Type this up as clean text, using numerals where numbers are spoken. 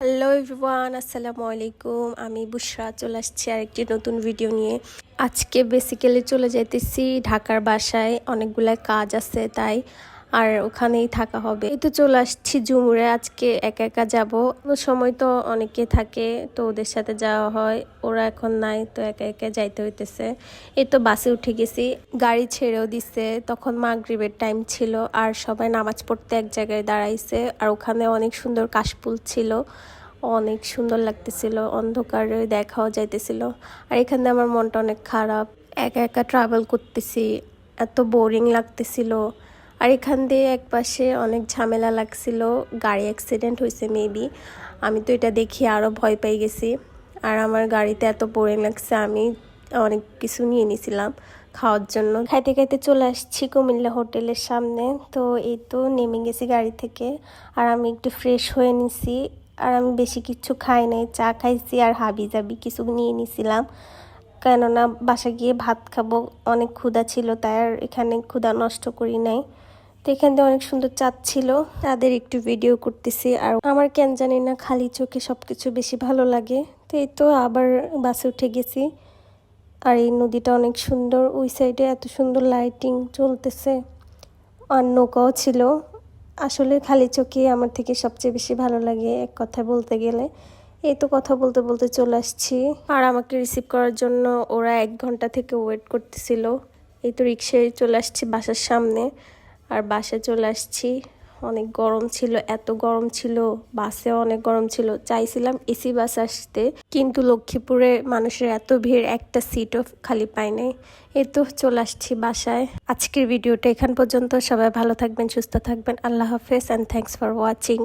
Hello everyone, আসসালামু আলাইকুম। আমি বুশরা চলে আসছি আরেকটি নতুন ভিডিও নিয়ে। আজকে বেসিক্যালি চলে যাইতেছি ঢাকার বাসায়, অনেকগুলা কাজ আছে তাই, আর ওখানেই থাকা হবে। এই তো চলে আসছি ঝুমুরে। আজকে একা একা যাব, সময় তো অনেকে থাকে তো ওদের সাথে যাওয়া হয়, ওরা এখন নাই তো একা একা যাইতে হইতেছে। এই তো বাসে উঠে গেছি, গাড়ি ছেড়েও দিছে। তখন মাগরিবের টাইম ছিল আর সবাই নামাজ পড়তে এক জায়গায় দাঁড়াইছে, আর ওখানে অনেক সুন্দর কাশফুল ছিল, অনেক সুন্দর লাগতেছিল, অন্ধকারে দেখাও যাইতেছিল। আর এখানে আমার মনটা অনেক খারাপ, একা একা ট্রাভেল করতেছি, এত বোরিং লাগতেছিল। আর এখান দিয়ে এক পাশে অনেক ঝামেলা লাগছিল, গাড়ি অ্যাক্সিডেন্ট হয়েছে মেবি। আমি তো এটা দেখি আরও ভয় পেয়ে গেছি। আর আমার গাড়িতে এত বোরিং লাগছে, আমি অনেক কিছু নিয়ে নিয়েছিলাম খাওয়ার জন্য। খাইতে খাইতে চলে আসছি কুমিল্লা হোটেলের সামনে। তো এই তো নেমে গেছি গাড়ি থেকে, আর আমি একটু ফ্রেশ হয়ে নিছি। আর আমি বেশি কিছু খাই নাই, চা খাইছি আর হাবি জাবি কিছু নিয়ে নিছিলাম, কেননা বাসা গিয়ে ভাত খাবো। অনেক ক্ষুধা ছিল তাই আর এখানে ক্ষুধা নষ্ট করি নাই। তো এখান দিয়ে অনেক সুন্দর চাঁদ ছিল, তাদের একটু ভিডিও করতেছি। আর আমার কেন জানি না খালি চোখে সব কিছু বেশি ভালো লাগে। তো এই তো আবার বাসে উঠে গেছি। আর এই নদীটা অনেক সুন্দর, ওই সাইডে এত সুন্দর লাইটিং চলতেছে, আর নৌকাও ছিল। আসলে খালি চোখে আমার থেকে সবচেয়ে বেশি ভালো লাগে এক কথায় বলতে গেলে। এই তো কথা বলতে বলতে চলে আসছি, আর আমাকে রিসিভ করার জন্য ওরা 1 ঘন্টা থেকে ওয়েট করতেছিল। এই তো রিক্সায় চলে আসছি বাসার সামনে, আর বাসায় চলে আসছি। অনেক গরম ছিল, এত গরম ছিল, বাসে অনেক গরম ছিল। চাইছিলাম এসি বাস আসতে, কিন্তু লক্ষ্মীপুরে মানুষের এত ভিড়, একটা সিটও খালি পাই নাই। এই তো চলে আসছি বাসায়। আজকের ভিডিওটা এখান পর্যন্ত। সবাই ভালো থাকবেন, সুস্থ থাকবেন। আল্লাহ হাফেজ অ্যান্ড থ্যাংকস ফর ওয়াচিং।